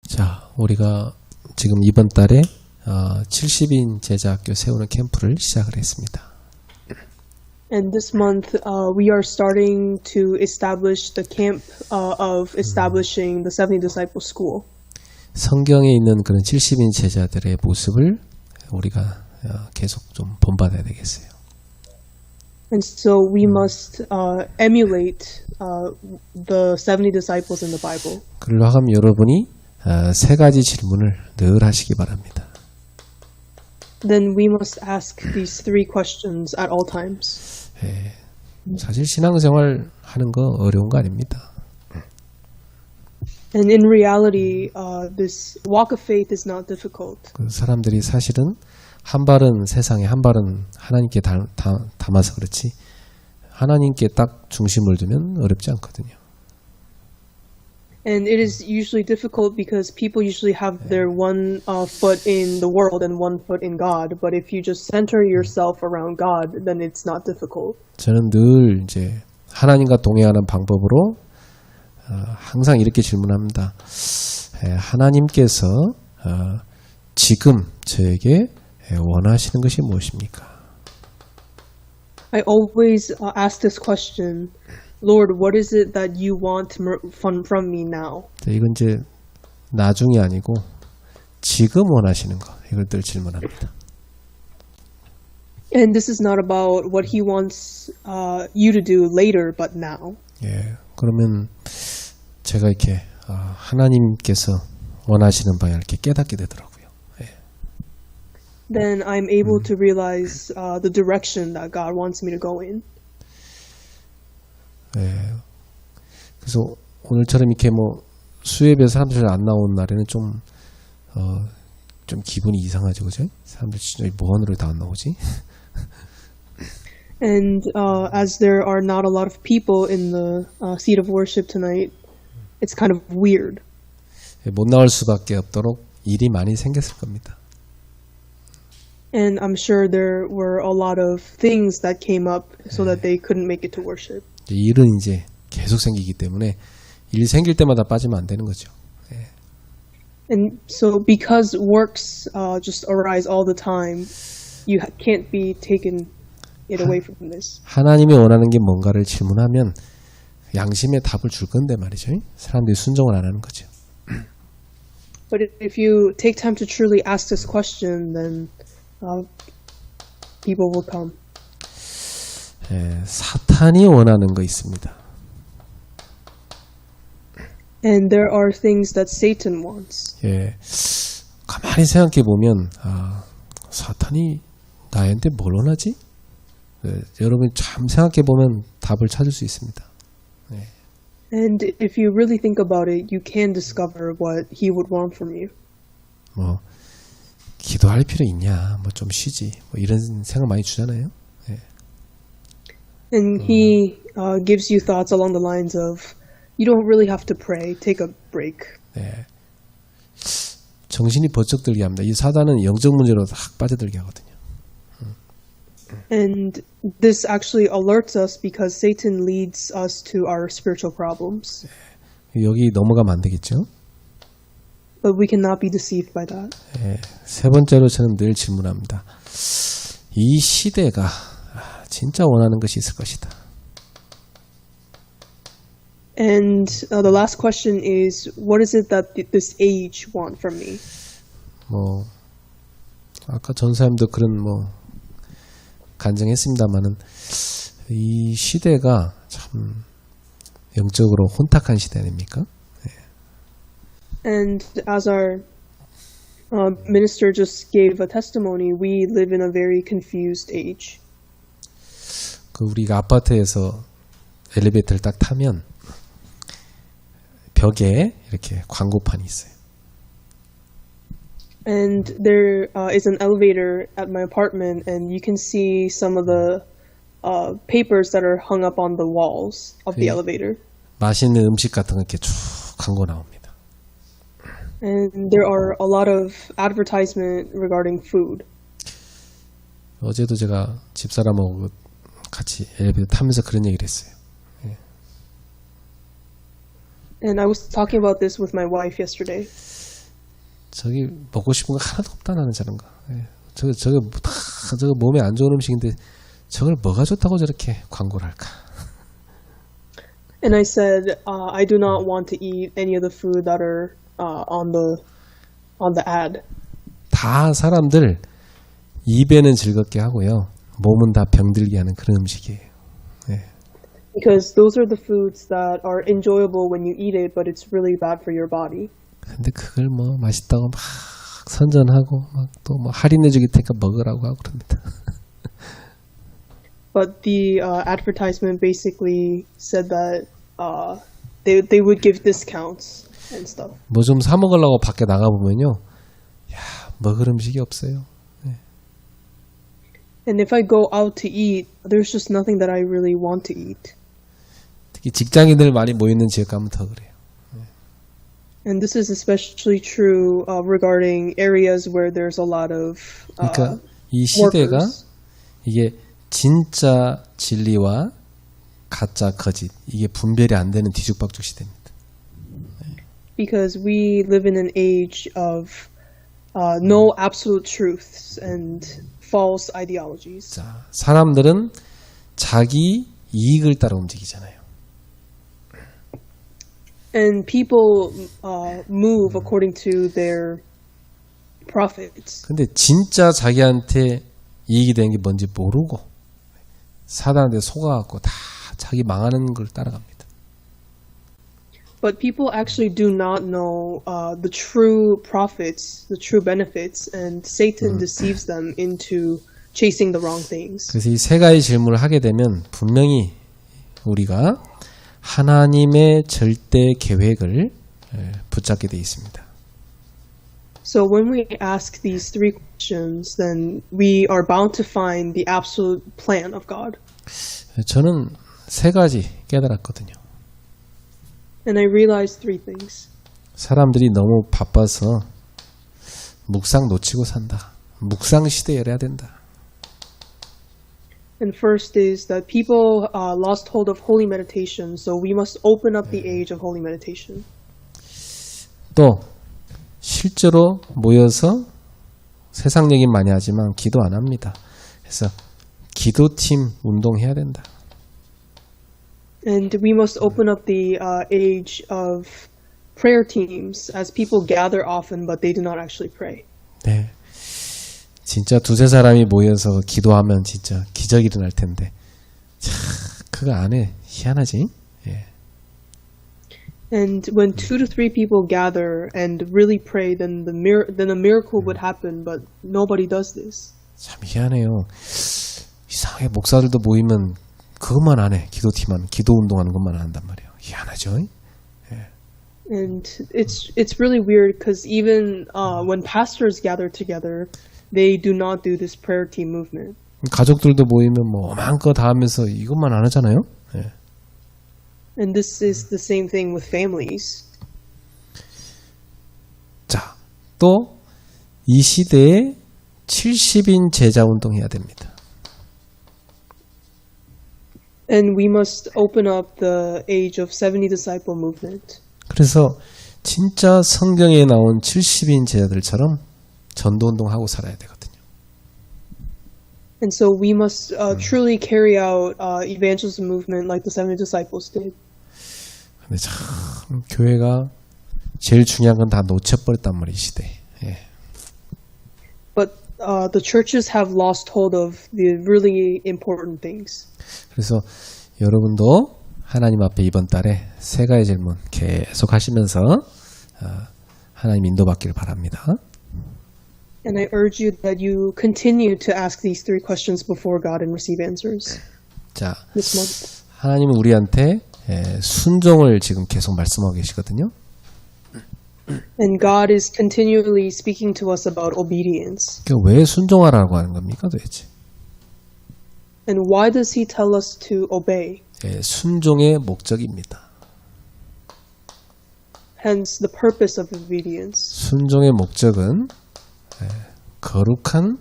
자, 우리가 지금 이번 달에 70인 제자학교 세우는 캠프를 시작을 했습니다. And this month, we are starting to establish the camp of establishing the 70 Disciple School. 성경에 있는 그런 70인 제자들의 모습을 우리가 계속 좀 본받아야 되겠어요. And so we must emulate the 70 disciples in the Bible. 그러려 하면 여러분이 세 가지 질문을 늘 하시기 바랍니다. Then we must ask these three questions at all times. 사실 신앙생활 하는 거 어려운 거 아닙니다. And in reality, this walk of faith is not difficult. 그 사람들이 사실은 한 발은 세상에 한 발은 하나님께 담아서 그렇지 하나님께 딱 중심을 두면 어렵지 않거든요. And it is usually difficult because people usually have their one foot in the world and one foot in God. But if you just center yourself around God, then it's not difficult. 저는 늘 이제 하나님과 동행하는 방법으로 항상 이렇게 질문합니다. 하나님께서 지금 저에게 원하시는 것이 무엇입니까? I always ask this question, Lord, what is it that you want from me now? 이건 이제 나중이 아니고 지금 원하시는 거 이걸 늘 질문합니다. And this is not about what he wants you to do later, but now. 예, 그러면 제가 이렇게 하나님께서 원하시는 방향을 이렇게 깨닫게 되더라고요. Then I'm able to realize the direction that God wants me to go in. 예, 그래서 오늘처럼 이렇게 뭐 수예배 사람들 안 나온 날에는 좀 기분이 이상하죠, 그죠? 사람들 진짜 뭐 하느라 다 안 나오지? And as there are not a lot of people in the seat of worship tonight, it's kind of weird. 못 나올 수밖에 없도록 일이 많이 생겼을 겁니다. And I'm sure there were a lot of things that came up so that they couldn't make it to worship. 일은 이제 계속 생기기 때문에 일 생길 때마다 빠지면 안 되는 거죠. And so because works just arise all the time, you can't be taken it away from this. 하나님이 원하는 게 뭔가를 질문하면 양심의 답을 줄 건데 말이죠. 사람들이 순종을 안 하는 거죠. But if you take time to truly ask this question, then people will come. 사탄이 원하는 거 있습니다. And there are things that Satan wants. 가만히 생각해 보면 사탄이 나한테 뭘 원하지? 여러분 참 생각해 보면 답을 찾을 수 있습니다. And if you really think about it, you can discover what he would want from you. 뭐 기도할 필요 있냐? 뭐 좀 쉬지. 뭐 이런 생각 많이 주잖아요. And he gives you thoughts along the lines of, you don't really have to pray, take a break. 정신이 번쩍 들게 합니다. 이 사단은 영적 문제로 확 빠져들게 하거든요. And this actually alerts us because Satan leads us to our spiritual problems. 여기 넘어가면 안 되겠죠? But we cannot be deceived by that. 세 번째로 저는 늘 질문합니다. 이 시대가 진짜 원하는 것이 있을 것이다. And the last question is, what is it that this age want from me? 뭐 아까 전사님도 그런 간증했습니다만은 이 시대가 참 영적으로 혼탁한 시대 아닙니까? And as our minister just gave a testimony, we live in a very confused age. 우리가 아파트에서 엘리베이터를 딱 타면 벽에 이렇게 광고판이 있어요. And there is an elevator at my apartment, and you can see some of the papers that are hung up on the walls of the elevator. 맛있는 음식 같은 거 이렇게 쭉 광고 나옵니다. And there are a lot of advertisement regarding food. 어제도 제가 집사람하고 같이 엘리베이터 타면서 그런 얘기를 했어요. And I was talking about this with my wife yesterday. 저기 먹고 싶은 거 하나도 없다 나는 저런 거. 예. 저거 다 저거 몸에 안 좋은 음식인데 저걸 뭐가 좋다고 저렇게 광고를 할까? And I said, I do not want to eat any of the food that are on the ad. 다 사람들 입에는 즐겁게 하고요. 몸은 다 병들게 하는 그런 음식이에요. 예. Because those are the foods that are enjoyable when you eat it, but it's really bad for your body. 근데 그걸 뭐 맛있다고 막 선전하고 막 또 뭐 할인해 주기 테니까 먹으라고 하고 그럽니다. But the advertisement basically said that they would give discounts and stuff. 뭐 좀 사 먹으려고 밖에 나가 보면요. 야, 먹을 음식이 없어요. And if I go out to eat, there's just nothing that I really want to eat. 특히 직장인들 많이 모이는 지역 가면 더 그래요. And this is especially true regarding areas where there's a lot of 그러니까 이 시대가 workers. 이게 진짜 진리와 가짜 거짓 이게 분별이 안 되는 뒤죽박죽 시대입니다. Because we live in an age of no absolute truths and false ideologies. 자, 사람들은 자기 이익을 따라 움직이잖아요. And people move according to their profits. 근데 진짜 자기한테 이익이 되는 게 뭔지 모르고 사단한테 속아갖고 다 자기 망하는 걸 따라갑니다. But people actually do not know the true profits, the true benefits, and Satan deceives them into chasing the wrong things. 그래서 이 세 가지 질문을 하게 되면 분명히 우리가 하나님의 절대 계획을 붙잡게 돼 있습니다. So when we ask these three questions, then we are bound to find the absolute plan of God. 저는 세 가지 깨달았거든요. And I realized three things. 사람들이 너무 바빠서 묵상 놓치고 산다. 묵상 시대에 열어야 된다. And first is that people lost hold of holy meditation, so we must open up the age of holy meditation. 또 실제로 모여서 세상 얘기 많이 하지만 기도 안 합니다. 그래서 기도팀 운동해야 된다. And we must open up the age of prayer teams as people gather often, but they do not actually pray. 네, 진짜 두세 사람이 모여서 기도하면 진짜 기적이 일어날 텐데 참 그거 안 해. 희한하지? 예. And when 2 to 3 people gather and really pray, then a miracle would happen, but nobody does this. 참 희한해요. 이상하게 목사들도 모이면 그것만 안 해. 기도팀만 기도 운동하는 것만 안 한단 말이에요. 희한하죠? And it's really weird because even when pastors gather together, they do not do this prayer team movement. 가족들도 모이면 뭐 마음껏 다 하면서 이것만 안 하잖아요. 예. And this is the same thing with families. 자, 또 이 시대에 70인 제자 운동해야 됩니다. And we must open up the age of 70 disciple movement. 그래서 진짜 성경에 나온 70인 제자들처럼 전도 운동하고 살아야 되거든요. And so we must truly carry out evangelism movement like the 70 disciples did. 근데 참 교회가 제일 중요한 건 다 놓쳐버렸단 말이에요, 이 시대에. 예. But the churches have lost hold of the really important things. 그래서 여러분도 하나님 앞에 이번 달에 세 가지 질문 계속 하시면서 하나님 인도받기를 바랍니다. And I urge you that you continue to ask these three questions before God and receive answers 자, this month. 하나님은 우리한테 순종을 지금 계속 말씀하고 계시거든요. And God is continually speaking to us about obedience. 그러니까 왜 순종하라고 하는 겁니까 도대체? And why does He tell us to obey? 순종의 목적입니다. Hence the purpose of obedience. 순종의 목적은 거룩한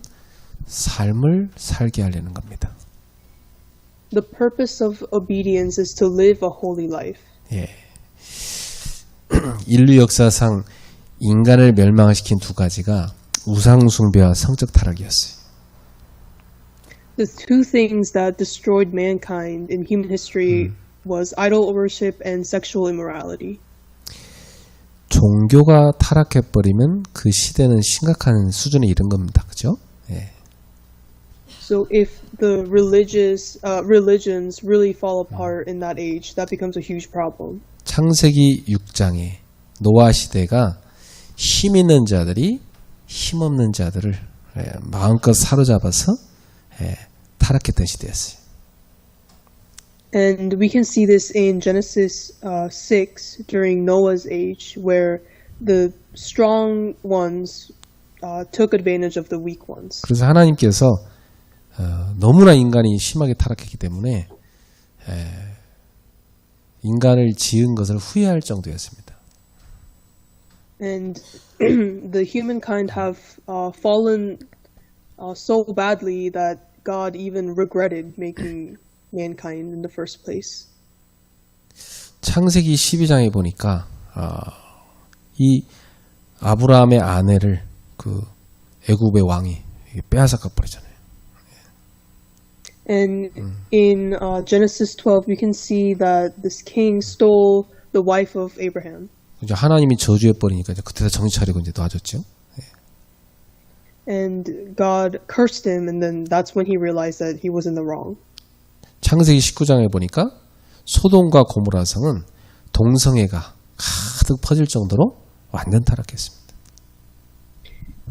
삶을 살게 하려는 겁니다. The purpose of obedience is to live a holy life. 예. 인류 역사상 인간을 멸망시킨 두 가지가 우상 숭배와 성적 타락이었어요. The two things that destroyed mankind in human history was idol worship and sexual immorality. 종교가 타락해버리면 그 시대는 심각한 수준에 이른 겁니다. 그죠? 예. So if the religions really fall apart in that age, that becomes a huge problem. 창세기 6장에 노아 시대가 힘 있는 자들이 힘 없는 자들을 마음껏 사로잡아서 타락했던 시대였어요. And we can see this in Genesis 6 during Noah's age, where the strong ones took advantage of the weak ones. 그래서 하나님께서 너무나 인간이 심하게 타락했기 때문에 인간을 지은 것을 후회할 정도였습니다. And the humankind have fallen so badly that God even regretted making mankind in the first place. 창세기 12장에 보니까 이 아브라함의 아내를 그 애굽의 왕이 빼앗아가 버리잖아요. And in Genesis 12, we can see that this king stole the wife of Abraham. 이제 하나님이 저주해 버리니까 이제 그때다 정신 차리고 이제 놔줬죠. And God cursed him, and then that's when he realized that he was in the wrong. 창세기 19장에 보니까 소돔과 고모라 성은 동성애가 가득 퍼질 정도로 완전 타락했습니다.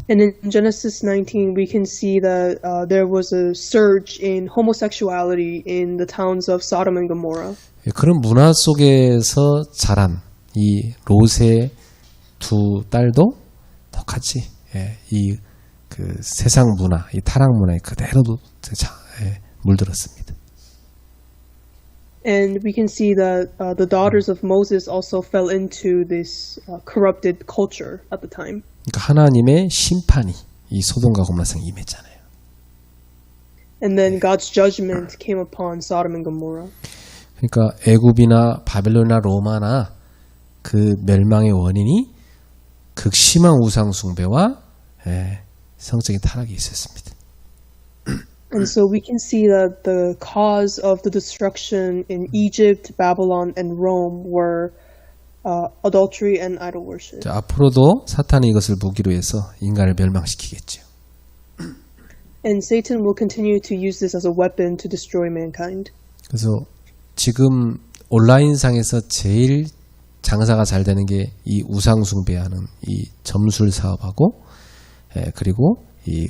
And in Genesis 19, we can see that there was a surge in homosexuality in the towns of Sodom and Gomorrah. 그런 문화 속에서 자란 이 롯의 두 딸도 똑같이 이 그 세상 문화, 이 타락 문화에 그대로 물들었습니다. And we can see that the daughters of Moses also fell into this corrupted culture at the time. 그러니까 하나님의 심판이 이 소돔과 고모라성에 임했잖아요. And then God's judgment came upon Sodom and Gomorrah. 그러니까 애굽이나 바벨론이나 로마나 그 멸망의 원인이 극심한 우상 숭배와 성적인 타락이 있었습니다. And so we can see that the cause of the destruction in Egypt, Babylon, and Rome were adultery and idol worship. 자, 앞으로도 사탄이 이것을 무기로 해서 인간을 멸망시키겠죠. And Satan will continue to use this as a weapon to destroy mankind. 그래서 지금 온라인상에서 제일 장사가 잘 되는 게 이 우상 숭배하는 이 점술 사업하고 그리고 이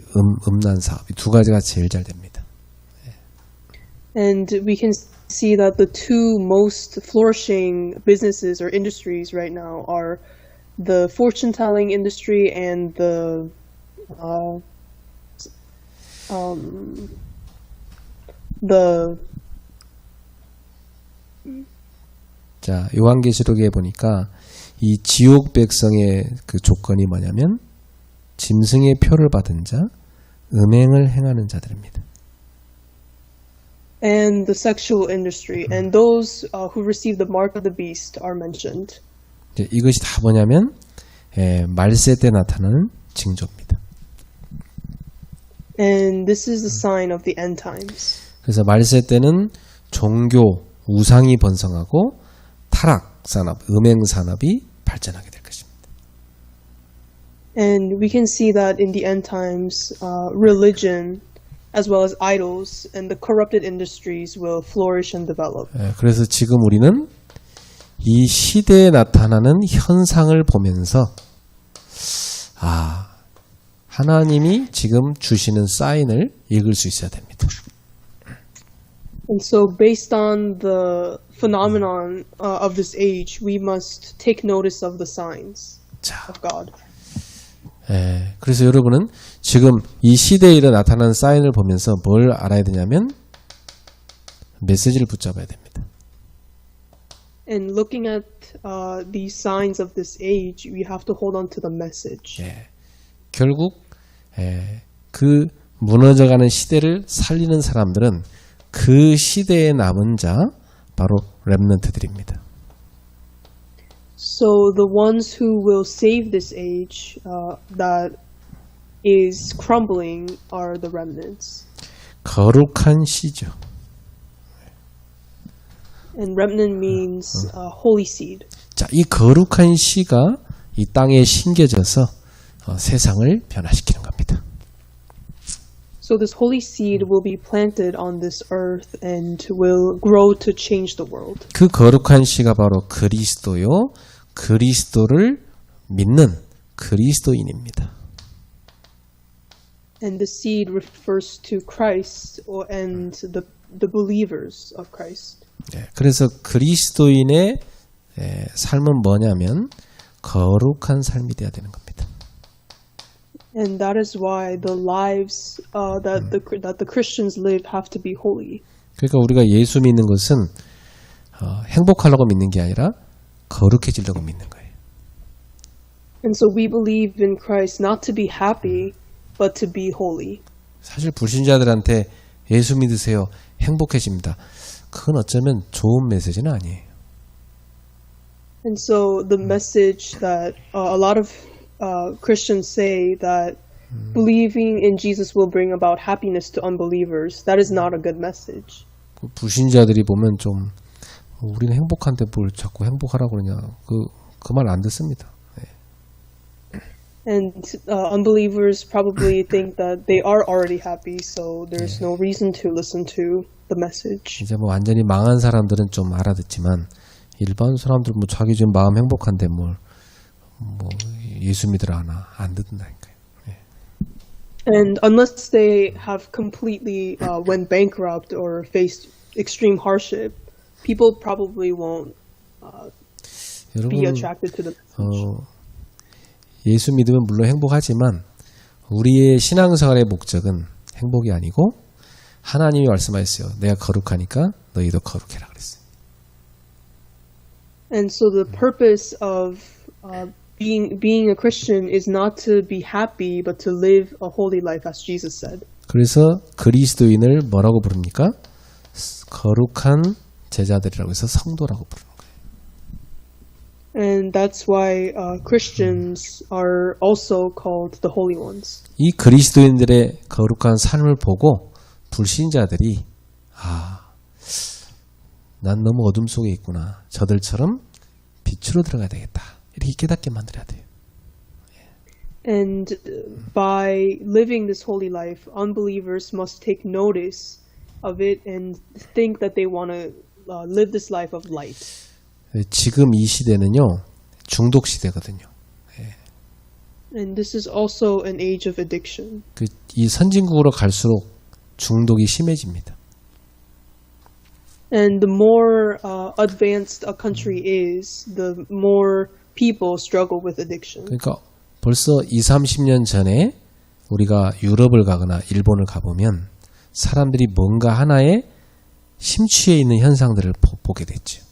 음란 사업 이 두 가지가 제일 잘 됩니다. And we can see that the two most flourishing businesses or industries right now are the fortune-telling industry and 자, 요한계시록에 보니까 이 지옥 백성의 그 조건이 뭐냐면 짐승의 표를 받은 자, 음행을 행하는 자들입니다. and the sexual industry, and those who receive the mark of the beast are mentioned. 이제 이것이 다 뭐냐면 말세 때 나타나는 징조입니다. And this is the sign of the end times. 그래서 말세 때는 종교, 우상이 번성하고 타락 산업, 음행 산업이 발전하게 될 것입니다. And we can see that in the end times, religion, as well as idols, and the corrupted industries will flourish and develop. 그래서 지금 우리는 이 시대에 나타나는 현상을 보면서 하나님이 지금 주시는 사인을 읽을 수 있어야 됩니다. And so based on the phenomenon of this age, we must take notice of the signs of God. 그래서 여러분은 지금 이 시대에 나타나는 사인을 보면서 뭘 알아야 되냐면 메시지를 붙잡아야 됩니다. And looking at these signs of this age, we have to hold on to the message. 결국 그 무너져가는 시대를 살리는 사람들은 그 시대에 남은 자 바로 렘넌트들입니다. So the ones who will save this age that is crumbling are the remnants. 거룩한 씨죠. And remnant means holy seed. 자, 이 거룩한 씨가 이 땅에 심겨져서 세상을 변화시키는 겁니다. So this holy seed will be planted on this earth and will grow to change the world. 그 거룩한 씨가 바로 그리스도요. 그리스도를 믿는 그리스도인입니다. And the seed refers to Christ and the believers of Christ. 그래서 그리스도인의 삶은 뭐냐면 거룩한 삶이 되어야 되는 겁니다. And that is why the lives that the Christians live have to be holy. 그러니까 우리가 예수 믿는 것은 행복하려고 믿는 게 아니라 거룩해지려고 믿는 거예요. And so we believe in Christ not to be happy, but to be holy. 사실 불신자들한테 예수 믿으세요. 행복해집니다. 그건 어쩌면 좋은 메시지는 아니에요. And so the message that a lot of Christians say that believing in Jesus will bring about happiness to unbelievers, that is not a good message. 불신자들이 보면 좀 우리는 행복한데 뭘 자꾸 행복하라고 그러냐. 그 말 안 듣습니다. And unbelievers probably think that they are already happy, so there's no reason to listen to the message. 이제 뭐 완전히 망한 사람들은 좀 알아듣지만 일반 사람들 뭐 자기 지금 마음 행복한데 뭐 예수 믿으라 하나 안 듣는다니까요. And unless they have completely went bankrupt or faced extreme hardship, people probably won't be 여러분 attracted to the message. 예수 믿으면 물론 행복하지만 우리의 신앙생활의 목적은 행복이 아니고 하나님이 말씀하셨어요. 내가 거룩하니까 너희도 거룩해라 그랬어요. And so the purpose of being a Christian is not to be happy, but to live a holy life, as Jesus said. 그래서 그리스도인을 뭐라고 부릅니까? 거룩한 제자들이라고 해서 성도라고 부르는 거예요. And that's why Christians are also called the holy ones. 이 그리스도인들의 거룩한 삶을 보고 불신자들이 난 너무 어둠 속에 있구나. 저들처럼 빛으로 들어가야 되겠다. 이렇게 깨닫게 만들어야 돼요. And by living this holy life, unbelievers must take notice of it and think that they want to live this life of light. 지금 이 시대는요. 중독 시대거든요. And this is also an age of addiction. 이 선진국으로 갈수록 중독이 심해집니다. And the more advanced a country is, the more people struggle with addiction. 그러니까 벌써 20-30년 전에 우리가 유럽을 가거나 일본을 가보면 사람들이 뭔가 하나에 심취해 있는 현상들을 보게 됐죠.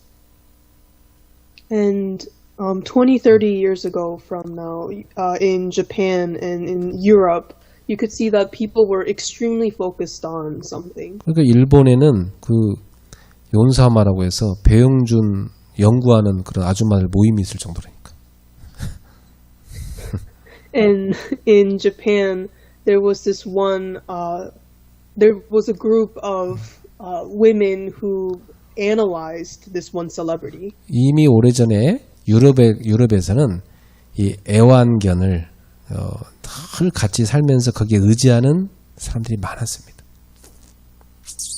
And 20-30 years ago from now, in Japan and in Europe, you could see that people were extremely focused on something. 그러니까 일본에는 그 요ን사마라고 해서 배영준 연구하는 그런 아줌마들 모임이 있을 정도라니까. And in Japan, there was this one, there was a group of women who analyzed this one celebrity. 이미 오래전에 유럽에서는 이 애완견을 늘 같이 살면서 거기에 의지하는 사람들이 많았습니다.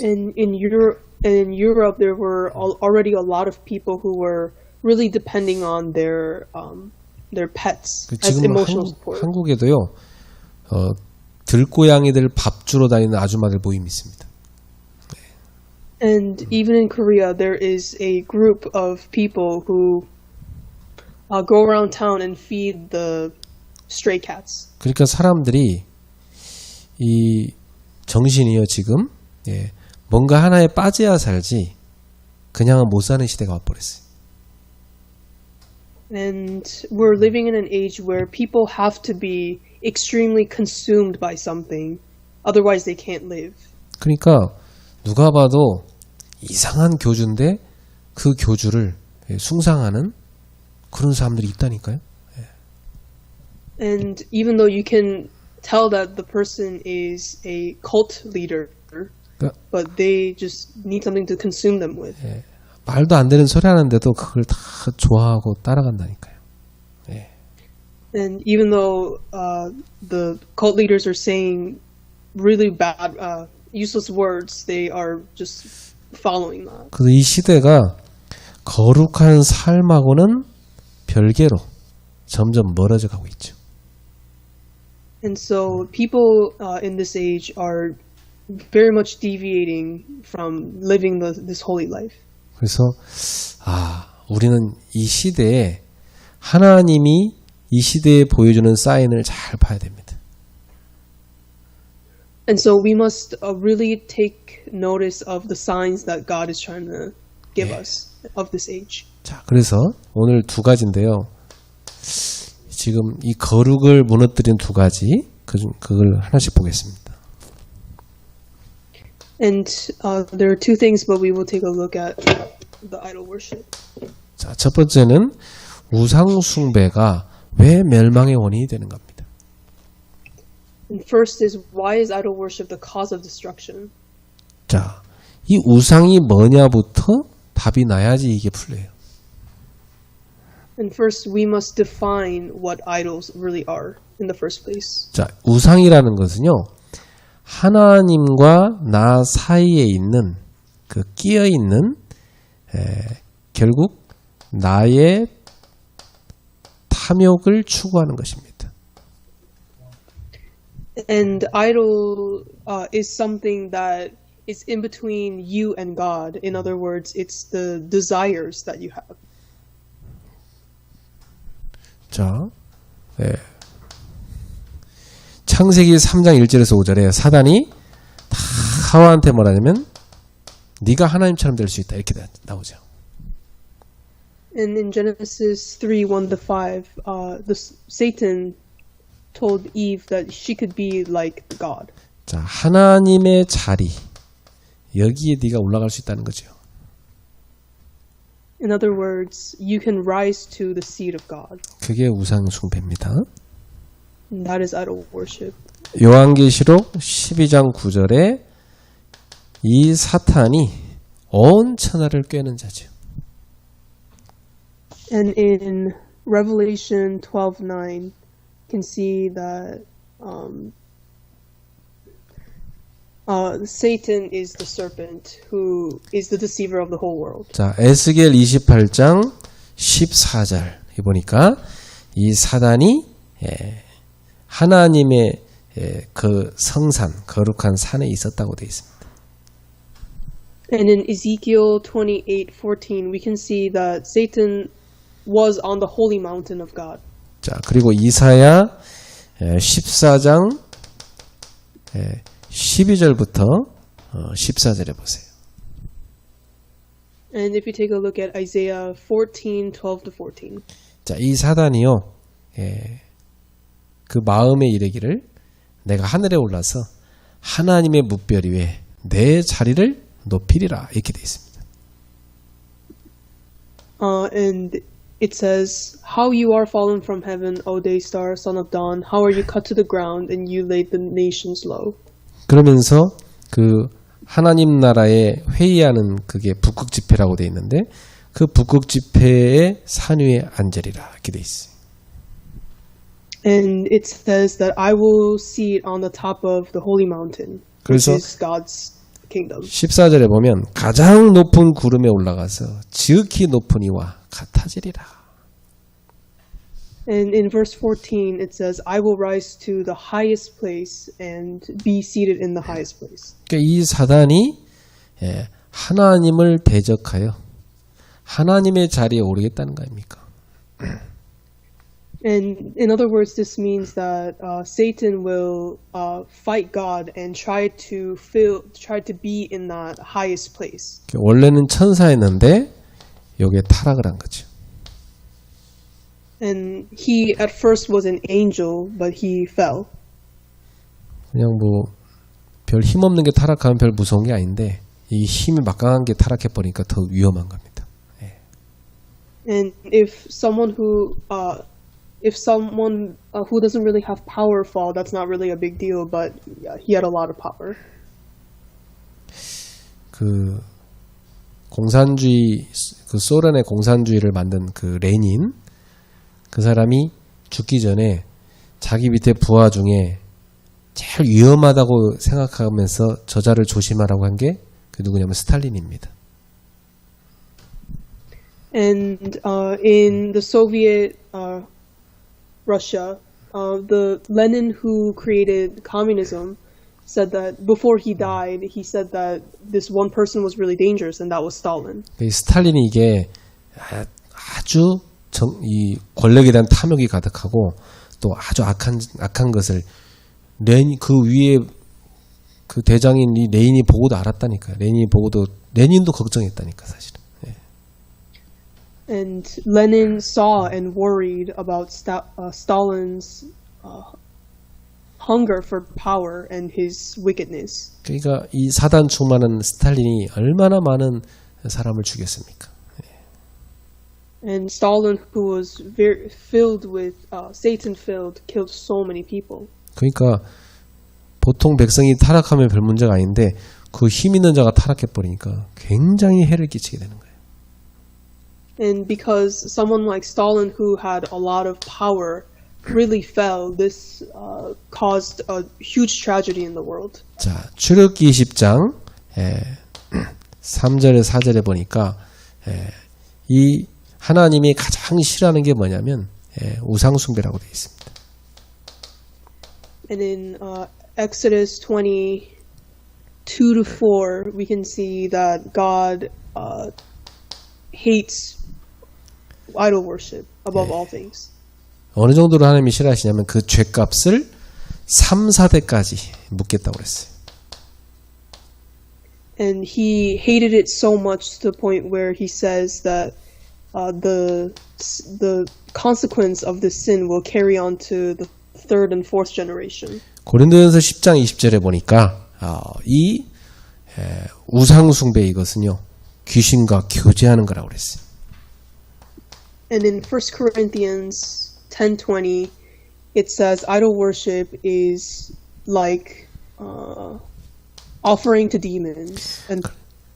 And in Europe, there were already a lot of people who were really depending on their pets as 지금 emotional support. 한국에도요, 들고양이들 밥 주러 다니는 아줌마들 모임이 있습니다. And even in Korea, there is a group of people who go around town and feed the stray cats. 그러니까 사람들이 이 정신이요 지금 뭔가 하나에 빠져야 살지 그냥은 못 사는 시대가 와버렸어요. And we're living in an age where people have to be extremely consumed by something, otherwise they can't live. 그러니까 누가 봐도 이상한 교주인데 그 교주를 숭상하는 그런 사람들이 있다니까요. And even though you can tell that the person is a cult leader, but they just need something to consume them with. 말도 안 되는 소리 하는데도 그걸 다 좋아하고 따라간다니까요. And even though the cult leaders are saying really bad, useless words, they are just following that. 그래서 이 시대가 거룩한 삶하고는 별개로 점점 멀어져 가고 있죠. And so people in this age are very much deviating from living this holy life. 그래서 우리는 이 시대에 하나님이 이 시대에 보여주는 사인을 잘 봐야 됩니다. And so we must really take notice of the signs that God is trying to give us of this age. 자, 그래서 오늘 두 가지인데요. 지금 이 거룩을 무너뜨린 두 가지, 그걸 하나씩 보겠습니다. And there are two things, but we will take a look at the idol worship. 자, 첫 번째는 우상 숭배가 왜 멸망의 원인이 되는 겁니다. And first is, why is idol worship the cause of destruction? 자, 이 우상이 뭐냐부터 답이 나야지 이게 풀려요. And first, we must define what idols really are in the first place. 자, 우상이라는 것은요, 하나님과 나 사이에 있는 그 끼어 있는 결국 나의 탐욕을 추구하는 것입니다. And idol is something that is in between you and God. In other words, it's the desires that you have. 자, 창세기 3장 1절에서 5절에 사단이 다 하와한테 뭐라냐면 네가 하나님처럼 될 수 있다 이렇게 나오죠. And in Genesis 3:1-5, Satan told Eve that she could be like God. 자, 하나님의 자리 여기에 네가 올라갈 수 있다는 거죠. In other words, you can rise to the seat of God. 그게 우상 숭배입니다. And that is idol worship. 요한계시록 12장 9절에 이 사탄이 온 천하를 꿰는 자죠. And in Revelation 12:9, can see that Satan is the serpent who is the deceiver of the whole world. 자, 에스겔 28장 14절 보니까 이 사단이 하나님의 그 성산, 거룩한 산에 있었다고 되어 있습니다. And in Ezekiel 28:14, we can see that Satan was on the holy mountain of God. 자, 그리고 이사야 14장 12절부터 14절에 보세요. And if you take a look at Isaiah 14:12-14. 자, 이 사단이요, 그 마음에 이르기를 내가 하늘에 올라서 하나님의 뭇별 위에 내 자리를 높이리라 이렇게 되어 있습니다. And it says, "How you are fallen from heaven, O day star, son of dawn! How are you cut to the ground, and you laid the nations low?" 그러면서 그 하나님 나라에 회의하는 그게 북극 집회라고 되어 있는데 그 북극 집회의 산 위에 앉으리라 이렇게 되어 있어요. And it says that I will sit on the top of the holy mountain, which 그래서 is God's kingdom. 14절에 보면 가장 높은 구름에 올라가서 지극히 높은 이와 같아지리라. And in verse 14 it says, I will rise to the highest place and be seated in the highest place. 그러니까 이 사단이 하나님을 대적하여 하나님의 자리에 오르겠다는 거 아닙니까? And in other words, this means that Satan will fight God and try to be in that highest place. 원래는 천사였는데 여기에 타락을 한 거죠. And he at first was an angel, but he fell. 그냥 뭐 별 힘없는 게 타락하면 별 무서운 게 아닌데 이 힘이 막강한 게 타락해 버리니까 더 위험한 겁니다. And if someone who doesn't really have power fall, that's not really a big deal. But he had a lot of power. 그 공산주의, 그 소련의 공산주의를 만든 그 레닌, 그 사람이 죽기 전에 자기 밑에 부하 중에 제일 위험하다고 생각하면서 저자를 조심하라고 한 게 그 누구냐면 스탈린입니다. And in the Soviet Russia, the Lenin who created communism said that before he died, he said that this one person was really dangerous, and that was Stalin. 이 스탈린이 이게 아주 이 권력에 대한 탐욕이 가득하고 또 아주 악한 것을 그 위에 그 대장인 이 레닌이 보고도 알았다니까요. 레닌도 걱정했다니까 사실은. 예. And Lenin saw and worried about Stalin's hunger for power and his wickedness. 그러니까 이 사단 충만한 스탈린이 얼마나 많은 사람을 죽였습니까? And Stalin, who was very filled with Satan-filled, killed so many people. 그러니까 보통 백성이 타락하면 별 문제가 아닌데 그 힘 있는 자가 타락해 버리니까 굉장히 해를 끼치게 되는 거예요. And because someone like Stalin, who had a lot of power, really fell, this caused a huge tragedy in the world. 자, 출애굽기 20장 3절에 4절에 보니까 이 하나님이 가장 싫어하는 게 뭐냐면 우상 숭배라고 되어 있습니다. And in Exodus 22-4, we can see that God hates idol worship above all things. 어느 정도로 하나님이 싫어하시냐면 그 죄값을 3, 4대까지 묻겠다고 그랬어요. And he hated it so much to the point where he says that the consequence of this sin will carry on to the third and fourth generation. 고린도전서 10장 20절에 보니까 이 우상 숭배 이것은요 귀신과 교제하는 거라고 그랬어요. And in 1 Corinthians 10:20, it says idol worship is like offering to demons and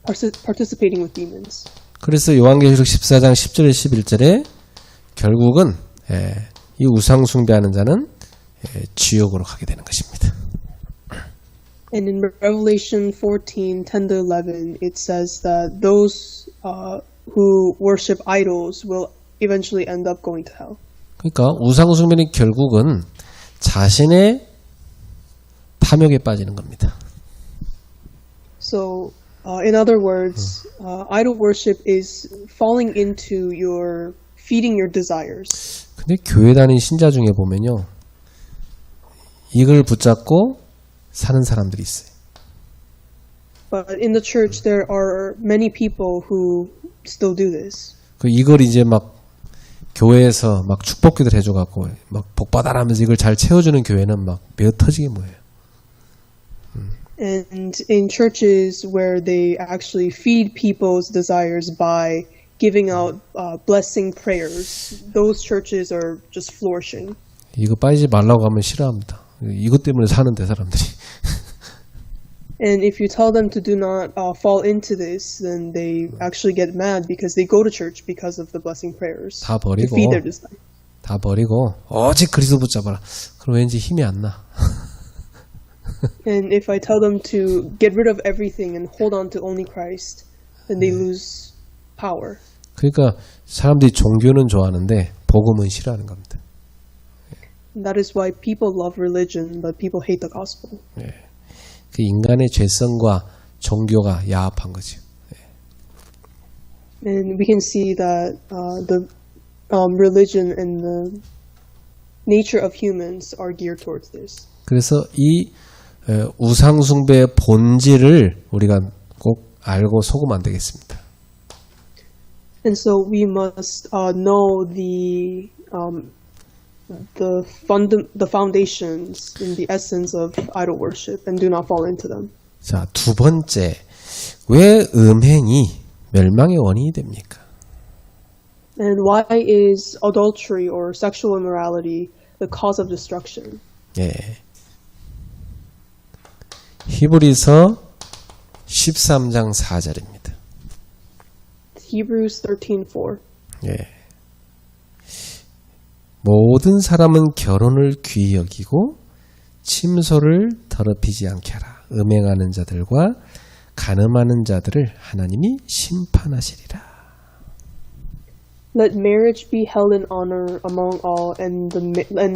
participating with demons. 그래서 요한계시록 14장 10절에 11절에 결국은 이 우상 숭배하는 자는 지옥으로 가게 되는 것입니다. And in Revelation 14:10-11, it says that those who worship idols will eventually end up going to hell. 그러니까 우상 숭배는 결국은 자신의 탐욕에 빠지는 겁니다. So, in other words, idol worship is falling into feeding your desires. 근데 교회 다니는 신자 중에 보면요. 이걸 붙잡고 사는 사람들이 있어요. But in the church, there are many people who still do this. 이걸 이제 막 교회에서 막 축복기도를 해줘갖고 막 복받아라면서 이걸 잘 채워주는 교회는 막 매어 터지게 모여요. And in churches where they actually feed people's desires by giving out blessing prayers, those churches are just flourishing. 이거 빠지지 말라고 하면 싫어합니다. 이것 때문에 사는데 사람들이. And if you tell them to do not fall into this, then they actually get mad because they go to church because of the blessing prayers. 다 To 버리고 feed their desire. 다 버리고 오직 그리스도 붙잡아라. 그럼 왠지 힘이 안 나. And if I tell them to get rid of everything and hold on to only Christ, then they lose power. 그러니까 사람들이 종교는 좋아하는데 복음은 싫어하는 겁니다. And that is why people love religion, but people hate the gospel. 그 인간의 죄성과 종교가 야합한 거죠. And we can see that the religion and the nature of humans are geared towards this. 그래서 이 우상 숭배의 본질을 우리가 꼭 알고 속으면 안 되겠습니다. And so we must know the foundations and the essence of idol worship and do not fall into them. 자, 두 번째, 왜 음행이 멸망의 원인이 됩니까? And why is adultery or sexual immorality the cause of destruction? 예. 히브리서 13장 4절입니다. Hebrews 13:4. 예. 모든 사람은 결혼을 귀히 여기고 침소를 더럽히지 않게 하라. 음행하는 자들과 간음하는 자들을 하나님이 심판하시리라. Let marriage be held in honor among all, and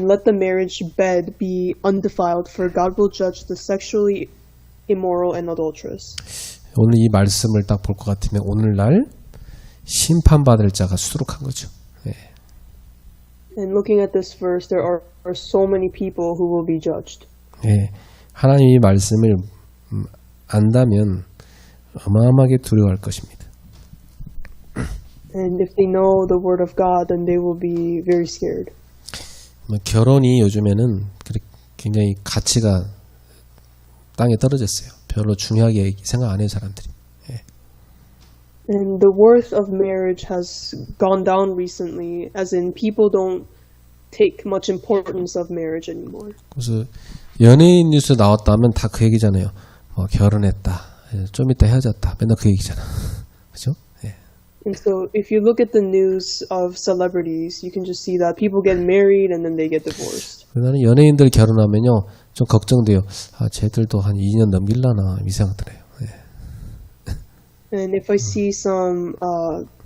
let the marriage bed be undefiled, for God will judge the sexually immoral and adulterous. 오늘 이 말씀을 딱 볼 것 같으면 오늘날 심판받을 자가 수두룩한 거죠. 예. And looking at this verse, there are so many people who will be judged. 예. 하나님이 이 말씀을 안다면 어마어마하게 두려워할 것입니다. And if they know the word of God, then they will be very scared. 결혼이 요즘에는 굉장히 가치가 땅에 떨어졌어요. 별로 중요하게 생각 안 해요, 사람들이. 예. And the worth of marriage has gone down recently, as in people don't take much importance of marriage anymore. 그래서 연예인 뉴스 나왔다면 다 그 얘기잖아요. 뭐 결혼했다, 좀 이따 헤어졌다, 맨날 그 얘기잖아. 그죠? 예. And so if you look at the news of celebrities, you can just see that people get married and then they get divorced. 나는 연예인들 결혼하면요 좀 걱정돼요. 아, 쟤들도 한 2년 넘길라나 이 생각 들어요. 예. And if I see some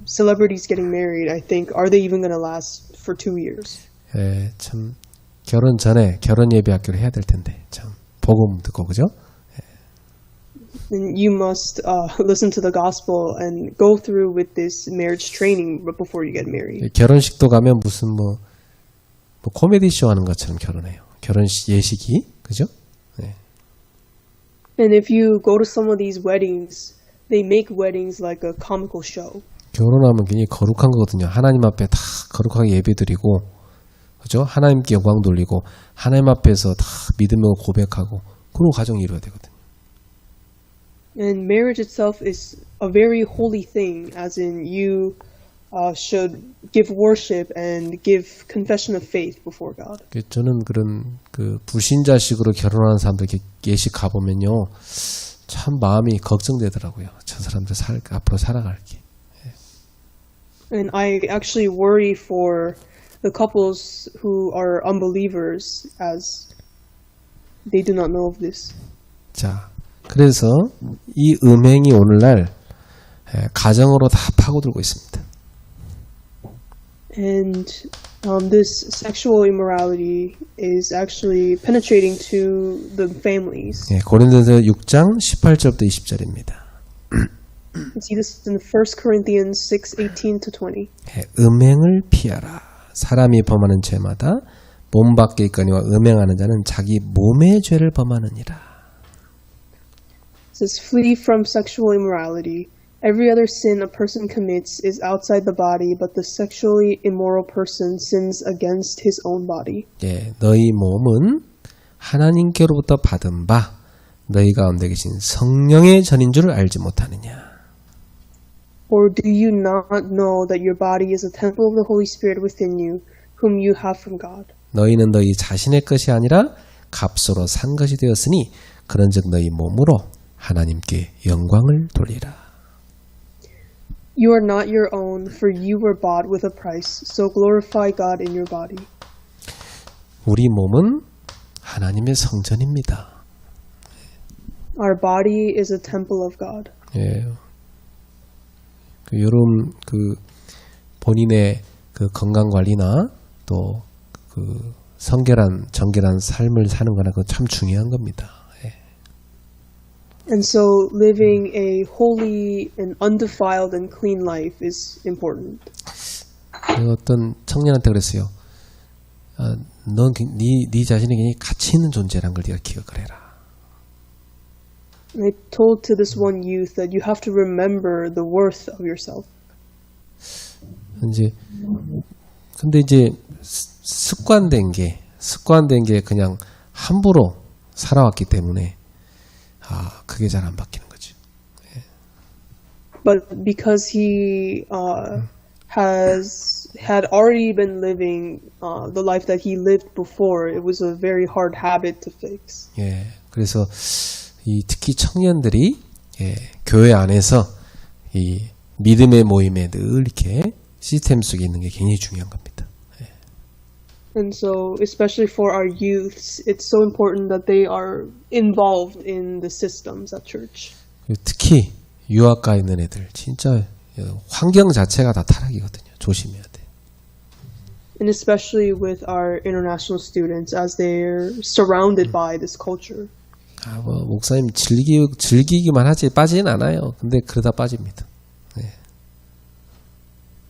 celebrities getting married, I think, are they even going to last for 2 years? 예, 참 결혼 전에 결혼 예배 학교를 해야 될 텐데 참 복음 듣고 그죠? And you must listen to the gospel and go through with this marriage training before you get married. 결혼식도 가면 무슨 뭐 코미디 쇼 하는 것처럼 결혼해요. 결혼식 예식이 그죠? 네. And if you go to some of these weddings, they make weddings like a comical show. 결혼하면 굉장히 거룩한 거거든요. 하나님 앞에 다 거룩하게 예배드리고 그죠? 하나님께 영광 돌리고 하나님 앞에서 다 믿음으로 고백하고 그리고 가정 이루어야 되거든요. And marriage itself is a very holy thing, as in you should give worship and give confession of faith before God. 저는 그런 그 불신자식으로 결혼하는 사람들 예식 가보면요, 참 마음이 걱정되더라고요. 저 사람들 앞으로 살아갈게. And I actually worry for the couples who are unbelievers, as they do not know of this. 자, 그래서 이 음행이 오늘날 가정으로 다 파고들고 있습니다. And this sexual immorality is actually penetrating to the families. 예, 고린도서 6장 18절부터 20절입니다. You see this in 1 Corinthians 6:18-20. 예, 음행을 피하라. 사람이 범하는 죄마다 몸 밖에 있거니와 음행하는 자는 자기 몸의 죄를 범하느니라. It says, flee from sexual immorality. Every other sin a person commits is outside the body, but the sexually immoral person sins against his own body. 예, 너희 몸은 하나님께로부터 받은 바 너희 가운데 계신 성령의 전인 줄 알지 못하느냐. Or do you not know that your body is a temple of the Holy Spirit within you, whom you have from God? 너희는 너희 자신의 것이 아니라 값으로 산 것이 되었으니 그런즉 너희 몸으로 하나님께 영광을 돌리라. You are not your own, for you were bought with a price, so glorify God in your body. 우리 몸은 하나님의 성전입니다. Our body is a temple of God. 예. 여러분 본인의 그 건강 관리나 또 그 성결한 정결한 삶을 사는 거는 그 참 중요한 겁니다. 예. And so living a holy and undefiled and clean life is important. 어떤 청년한테 그랬어요. 넌 네 자신이 굉장히 가치 있는 존재라는 걸 네가 기억을 해라. And I told to this one youth that you have to remember the worth of yourself. 근데 이제 습관된 게 그냥 함부로 살아왔기 때문에 그게 잘 안 바뀌는 거죠. But because he had already been living the life that he lived before. It was a very hard habit to fix. 예, 그래서 이 특히 청년들이 예, 교회 안에서 이 믿음의 모임에 늘 이렇게 시스템 속에 있는 게 굉장히 중요한 겁니다. And so, especially for our youths, it's so important that they are involved in the systems at church. 특히 유학 가 있는 애들 진짜 환경 자체가 다 타락이거든요. 조심해야 돼. And especially with our international students as they're surrounded by this culture. 아, 뭐 목사님 즐기기만 하지 빠지진 않아요. 근데 그러다 빠집니다. 네.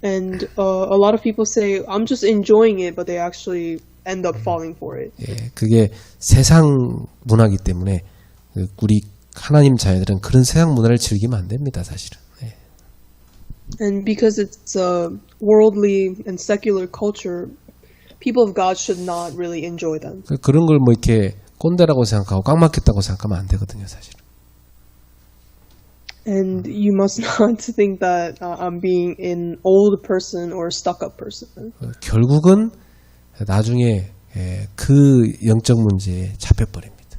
And a lot of people say, I'm just enjoying it, but they actually end up falling for it. 예, 그게 세상 문화이기 때문에 우리 하나님 자녀들은 그런 세상 문화를 즐기면 안 됩니다, 사실은. 예. And because it's a worldly and secular culture, people of God should not really enjoy them. 그런 걸 뭐 이렇게 꼰대라고 생각하고 꽉 막혔다고 생각하면 안 되거든요, 사실은. And you must not think that I'm being an old person or a stuck-up person. 결국은 나중에 그 영적 문제에 잡혀버립니다.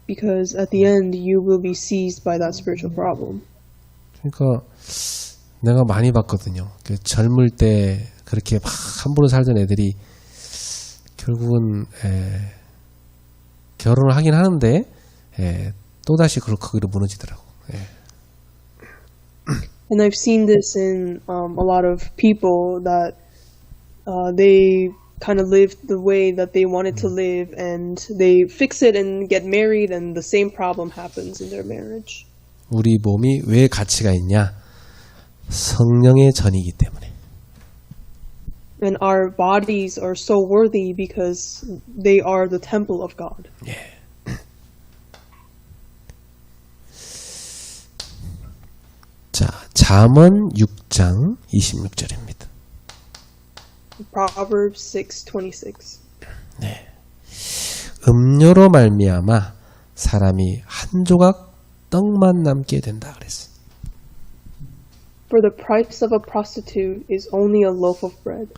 Because at the end, you will be seized by that spiritual problem. 그러니까 내가 많이 봤거든요. 젊을 때 그렇게 막 함부로 살던 애들이 결국은 결혼을 하긴 하는데 또다시 거기로 무너지더라고. And I've seen this in a lot of people that they kind of lived the way that they wanted to live, and they fix it and get married, and the same problem happens in their marriage. 우리 몸이 왜 가치가 있냐? 성령의 전이기 때문에. And our bodies are so worthy because they are the temple of God. 예. 자, 잠언 6장 26절입니다. Proverbs 6:26. 네. 음료로 말미암아 사람이 한 조각 떡만 남게 된다 그랬어요. For the price of a prostitute is only a loaf of bread.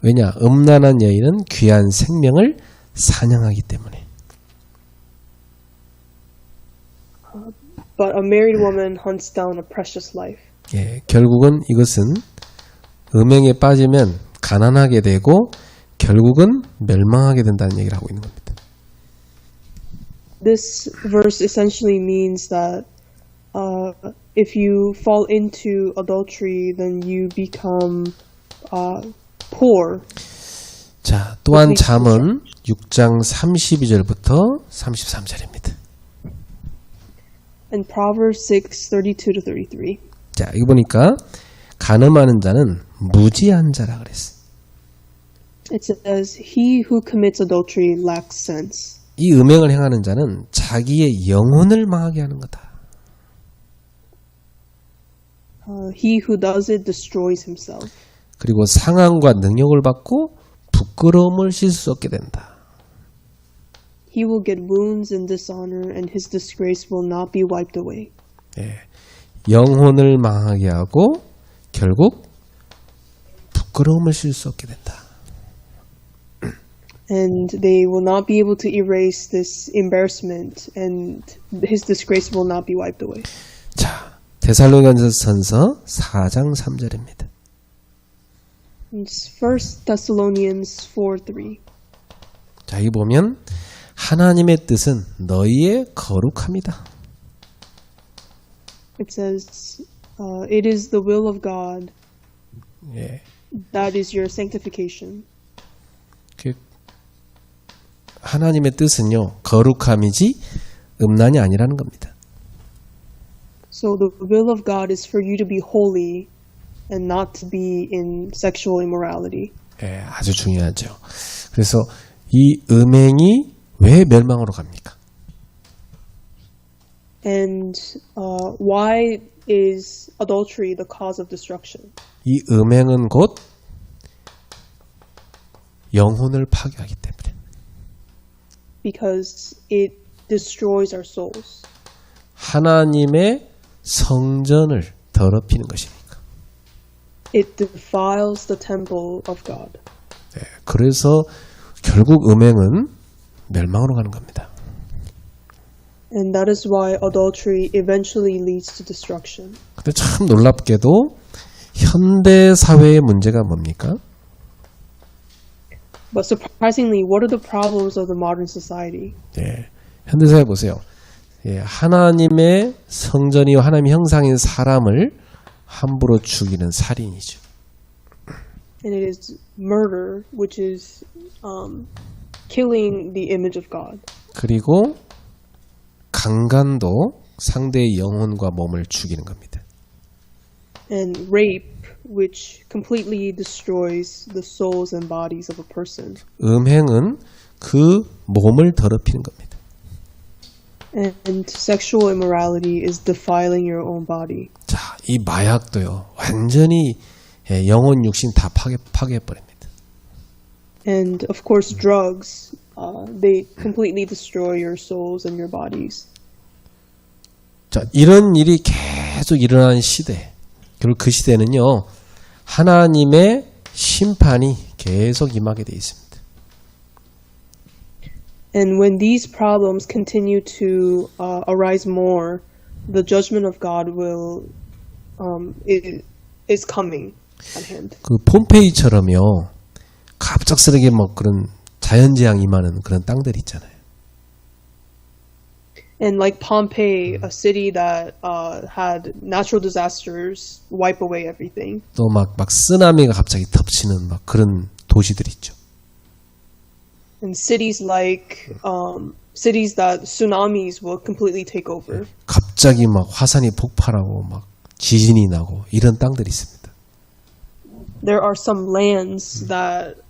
왜냐? 음란한 여인은 귀한 생명을 사냥하기 때문에. But a married woman hunts down a precious life. 예, 결국은 이것은 음행에 빠지면 가난하게 되고 결국은 멸망하게 된다는 얘기를 하고 있는 겁니다. This verse essentially means that if you fall into adultery, then you become poor. 자, 또한 잠언 6장 32절부터 33절입니다. And Proverbs 6:32-33. 자, 이거 보니까 간음하는 자는 무지한 자라 그랬어. It says, "He who commits adultery lacks sense." 이 음행을 행하는 자는 자기의 영혼을 망하게 하는 거다. He who does it destroys himself. 그리고 상함과 능욕을 받고 부끄러움을 씻을 수 없게 된다. He will get wounds and dishonor, and his disgrace will not be wiped away. 예, 영혼을 망하게 하고 결국 부끄러움을 씻을 수 없게 된다. And they will not be able to erase this embarrassment, and his disgrace will not be wiped away. 자, 데살로니가전서 4장 3절입니다. It's 1 Thessalonians 4:3. 자, 이 보면 하나님의 뜻은 너희의 거룩함이다. It says, "It is the will of God 예, that is your sanctification." 하나님의 뜻은요, 거룩함이지 음란이 아니라는 겁니다. So the will of God is for you to be holy and not to be in sexual immorality. 예, 아주 중요하죠. 그래서 이 음행이 왜 멸망으로 갑니까? And why is adultery the cause of destruction? 이 음행은 곧 영혼을 파괴하기 때문에. Because it destroys our souls. 하나님의 성전을 더럽히는 것이니까. it defiles the temple of God. 그래서 결국 음행은 멸망으로 가는 겁니다. And that is why adultery eventually leads to destruction. 근데 참 놀랍게도 현대 사회의 문제가 뭡니까? But surprisingly, what are the problems of the modern society? 예, 현대 사회 보세요. 예, 하나님의 성전이요 하나님의 형상인 사람을 함부로 죽이는 살인이죠. And it is murder, which is killing the image of God. 그리고 강간도 상대의 영혼과 몸을 죽이는 겁니다. And rape, which completely destroys the souls and bodies of a person. 음행은 그 몸을 더럽히는 겁니다. And sexual immorality is defiling your own body. 자, 이 마약도요. 완전히 영혼 육신 다 파괴해버립니다. And of course, drugs, they completely destroy your souls and your bodies. 자, 이런 일이 계속 일어나는 시대. 그리고 그 시대는요, 하나님의 심판이 계속 임하게 되어 있습니다. And when these problems continue to arise more, the judgment of God is coming at hand. 그 폼페이처럼요, 갑작스럽게 뭐 그런 자연재앙 임하는 그런 땅들이 있잖아요. And like Pompeii, a city that had natural disasters wipe away everything. 또 막 쓰나미가 갑자기 덮치는 막 그런 도시들 있죠. And cities like cities that tsunamis will completely take over. 갑자기 막 화산이 폭발하고 막 지진이 나고 이런 땅들이 있습니다. There are some lands that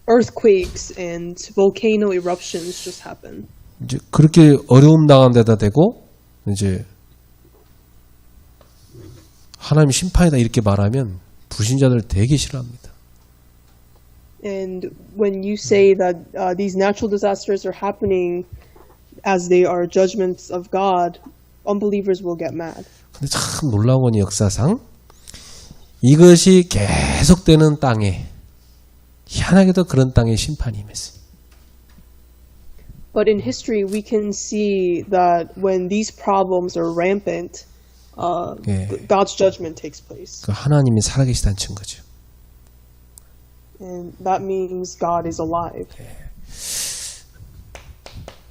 earthquakes and volcano eruptions just happen. 이제 그렇게 어려움 당한 데다 대고 이제 하나님 심판이다 이렇게 말하면 불신자들 되게 싫어합니다. And when you say that these natural disasters are happening as they are judgments of God, unbelievers will get mad. 근데 참 놀라운 건 역사상 이것이 계속되는 땅에 희한하게도 그런 땅에 심판이 임했어요. But in history, we can see that when these problems are rampant, God's judgment takes place. 그 하나님이 살아계시다는 증거죠. And that means God is alive.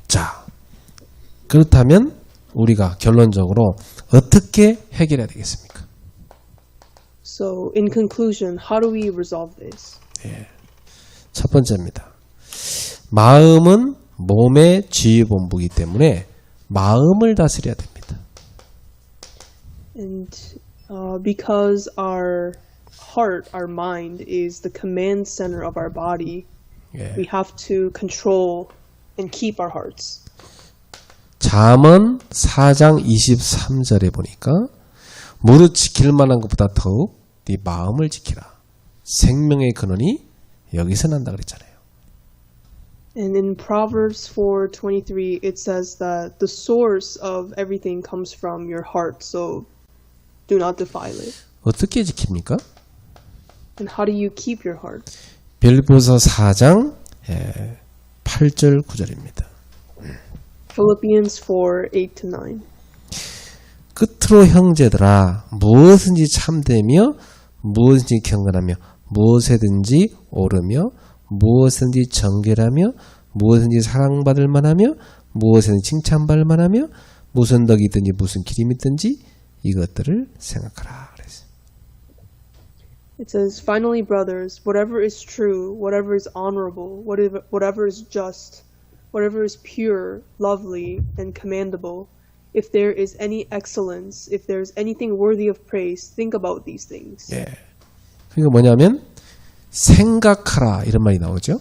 자, 그렇다면 우리가 결론적으로 어떻게 해결해야 되겠습니까? So, in conclusion, how do we resolve this? 첫 번째입니다. 마음은 몸의 지휘본부이기 때문에 마음을 다스려야 됩니다. And because our heart, our mind, is the command center of our body, we have to control and keep our hearts. 잠언 4장 23절에 보니까 무릇 지킬 만한 것보다 더욱 네 마음을 지키라. 생명의 근원이 여기서 난다 그랬잖아요. And in Proverbs 4:23, it says that the source of everything comes from your heart, so do not defile it. 어떻게 지킵니까? And how do you keep your heart? 빌립보서 4장 8절 9절입니다. Philippians 4:8-9. 끝으로 형제들아 무엇인지 참되며 무엇인지 경건하며 무엇에든지 오르며 무엇든지 정결하며 무엇든지 사랑받을 만하며 무엇에든지 칭찬받을 만하며 무슨 덕이 있든지 무슨 기림이 있든지 이것들을 생각하라 그랬어요. It says, finally, brothers, whatever is true, whatever is honorable, whatever is just, whatever is pure, lovely, and commendable, if there is any excellence, if there is anything worthy of praise, think about these things. 예. 그러니까 뭐냐면 생각하라 이런 말이 나오죠.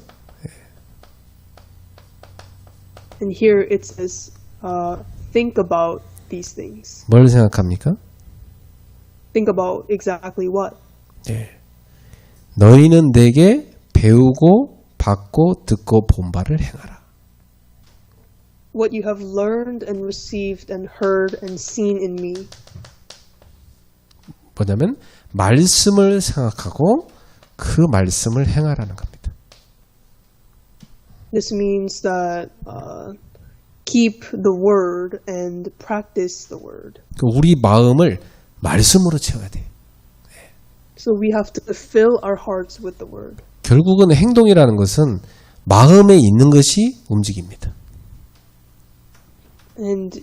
And here it says, think about these things. 뭘 생각합니까? Think about exactly what? 예. 너희는 내게 배우고 받고 듣고 본 바를 행하라. What you have learned and received and heard and seen in me. 뭐냐면 말씀을 생각하고 그 말씀을 행하라는 겁니다. This means that keep the word and practice the word. 우리 마음을 말씀으로 채워야 돼요. So we have to fill our hearts with the word. 결국은 행동이라는 것은 마음에 있는 것이 움직입니다. And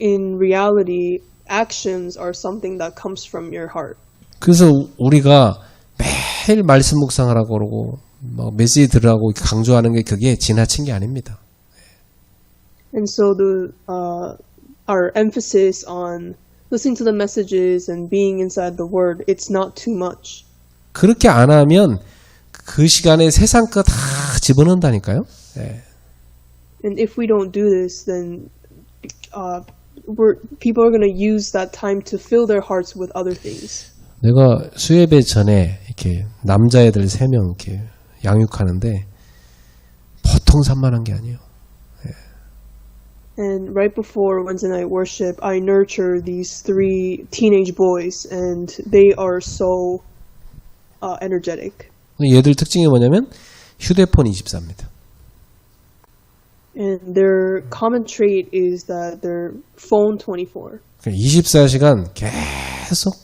in reality, actions are something that comes from your heart. 그래서 우리가 매일 말씀 묵상하라고 그러고 막 메시지 들으라고 강조하는 게 그게 지나친 게 아닙니다. And so our emphasis on listening to the messages and being inside the word, it's not too much. 그렇게 안 하면 그 시간에 세상 거 다 집어넣는다니까요. 예. And if we don't do this, then people are going to use that time to fill their hearts with other things. 내가 수예배 전에 이렇게 남자애들 3명 이렇게 양육하는데 보통 산만한 게 아니에요. And right before Wednesday night worship, I nurture these 3 teenage boys, and they are so energetic. 얘들 특징이 뭐냐면 휴대폰 24입니다. And their common trait is that they're phone 24. 24시간 계속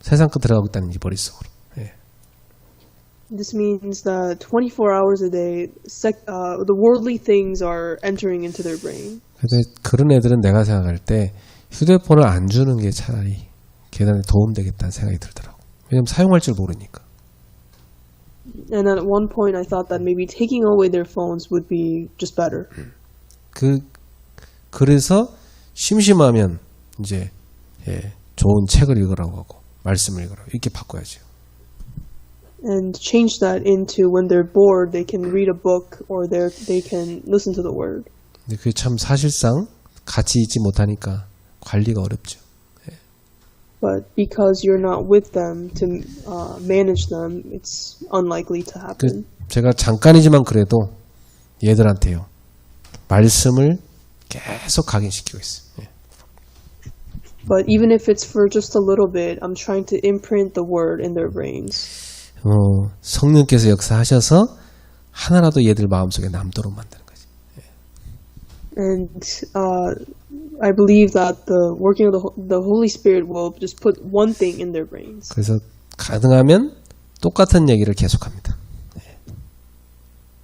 세상 거 들어가고 있다는 게 머릿속으로. 예. This means that 24 hours a day, the worldly things are entering into their brain. 근데 그런 애들은 내가 생각할 때 휴대폰을 안 주는 게 차라리 계단에 도움되겠다는 생각이 들더라고. 왜냐면 사용할 줄 모르니까. And at one point I thought that maybe taking away their phones would be just better. 그래서 심심하면 이제 좋은 책을 읽으라고 하고 말씀을 읽으라고 이렇게 바꿔야죠. And change that into when they're bored, they can read a book or they can listen to the word. 근데 그게 참 사실상 같이 있지 못하니까 관리가 어렵죠. But because you're not with them to manage them, it's unlikely to happen. 제가 잠깐이지만 그래도 얘들한테요. 말씀을 계속 각인시키고 있어요. But even if it's for just a little bit, I'm trying to imprint the word in their brains. 성령께서 역사하셔서 하나라도 얘들 마음속에 남도록 만드는 거지. And I believe that the working of the Holy Spirit will just put one thing in their brains. 그래서 가능하면 똑같은 얘기를 계속합니다.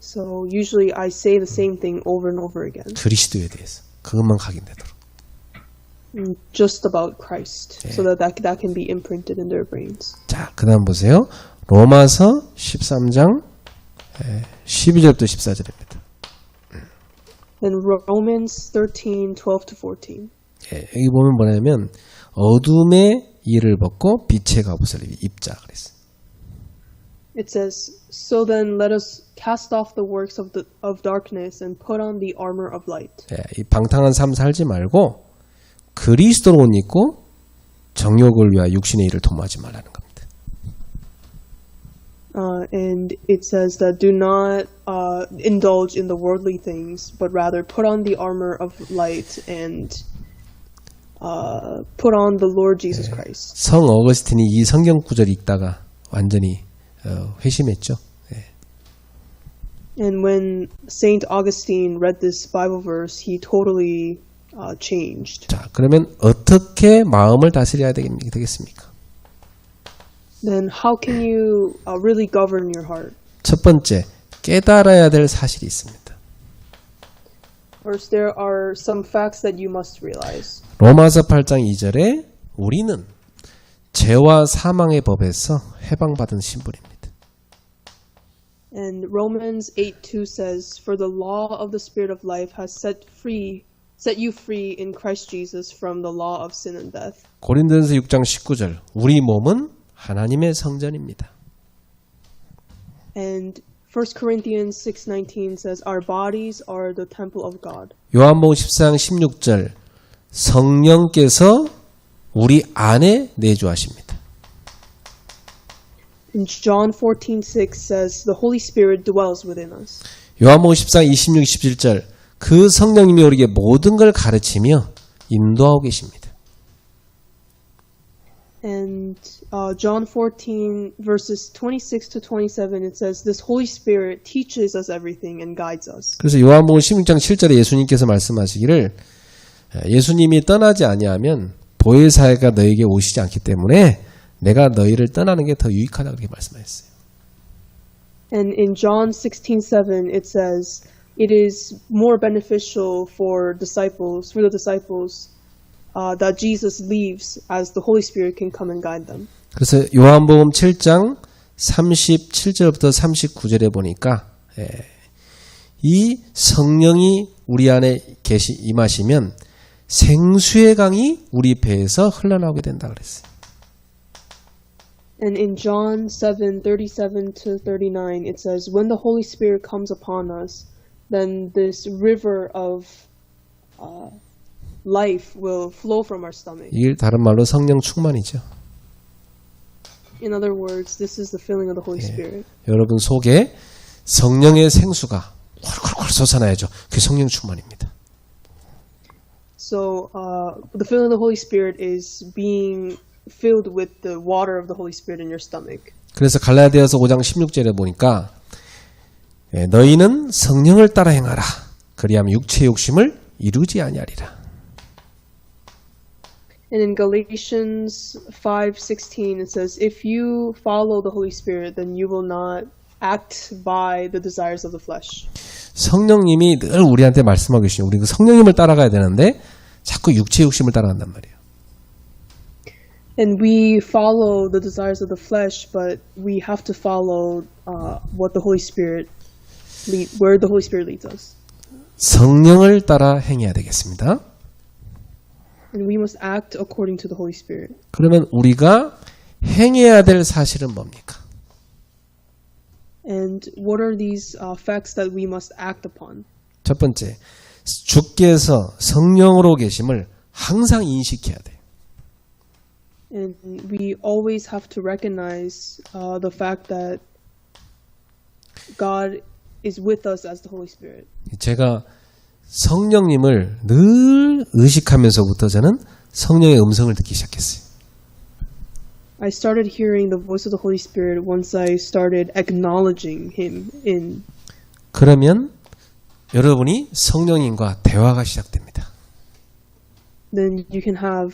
So usually I say the same thing over and over again. 그리스도에 대해서 그것만 각인되도록. Just about Christ, so that can be imprinted in their brains. 자, 그다음 보세요. 로마서 13장 12절부터 14절입니다. And Romans 13:12-14. 여기 보면 뭐냐면 어둠의 일을 벗고 빛의 갑옷을 입자 그랬어요. It says, "So then let us cast off the works of darkness and put on the armor of light." 이 방탕한 삶 살지 말고 그리스도로 옷 입고 정욕을 위하여 육신의 일을 도모하지 말라는 겁니다. And it says that do not indulge in the worldly things, but rather put on the armor of light and put on the Lord Jesus Christ. 성 어거스틴이 이 성경 구절 읽다가 완전히 회심했죠. And when Saint Augustine read this Bible verse, he totally changed. 자, 그러면 어떻게 마음을 다스려야 되겠습니까? Then how can you really govern your heart? 첫 번째, 깨달아야 될 사실이 있습니다. First, there are some facts that you must realize. 로마서 8장 2절에 우리는 죄와 사망의 법에서 해방받은 신분입니다. And Romans 8:2 says, "For the law of the Spirit of life has set you free in Christ Jesus from the law of sin and death." 고린도전서 6장 19절, 우리 몸은 하나님의 성전입니다. And 1 Corinthians 6:19 says, "Our bodies are the temple of God." 요한복음 14장 16절, 성령께서 우리 안에 내주하십니다. And John 14:6 says, "The Holy Spirit dwells within us." 요한복음 14장 26, 27절, 그 성령님이 우리에게 모든 걸 가르치며 인도하고 계십니다. And John 14 verses 26 to 27 it says this Holy Spirit teaches us everything and guides us. 그래서 요한복음 16장 7절에 예수님께서 말씀하시기를 예수님이 떠나지 아니하면 보혜사가 너에게 오시지 않기 때문에 내가 너희를 떠나는 게 더 유익하다 그렇게 말씀하셨어요. And in John 16:7 it says it is more beneficial for the disciples that Jesus leaves as the Holy Spirit can come and guide them. 그래서 요한복음 7장 37절부터 39절에 보니까 이 성령이 우리 안에 임하시면 생수의 강이 우리 배에서 흘러나오게 된다 그랬어요. And in John 7:37 to 39 it says when the Holy Spirit comes upon us then this river of life will flow from our stomach. 이게 다른 말로 성령 충만이죠. In other words, this is the filling of the Holy Spirit. 여러분 속에 성령의 생수가 콸콸콸 솟아나야죠. 그게 성령 충만입니다. So the filling of the Holy Spirit is being filled with the water of the Holy Spirit in your stomach. 그래서 갈라디아서 5장 16절에 보니까 너희는 성령을 따라 행하라. 그리하면 육체의 욕심을 이루지 아니하리라. And in Galatians 5:16 it says, if you follow the Holy Spirit, then you will not act by the desires of the flesh. 성령님이 늘 우리한테 말씀하고 계시죠. 우리 그 성령님을 따라가야 되는데 자꾸 육체의 욕심을 따라간단 말이에요. And we follow the desires of the flesh, but we have to follow what the Holy Spirit where the Holy Spirit leads us. 성령을 따라 행해야 되겠습니다. And we must act according to the Holy Spirit. 그러면 우리가 행해야 될 사실은 뭡니까? And what are these facts that we must act upon? 첫 번째, 주께서 성령으로 계심을 항상 인식해야 돼요. And we always have to recognize the fact that God is with us as the Holy Spirit. 제가 성령님을 늘 의식하면서부터 저는 성령의 음성을 듣기 시작했어요. I started hearing the voice of the Holy Spirit once I started acknowledging Him in. 그러면 여러분이 성령님과 대화가 시작됩니다. Then you can have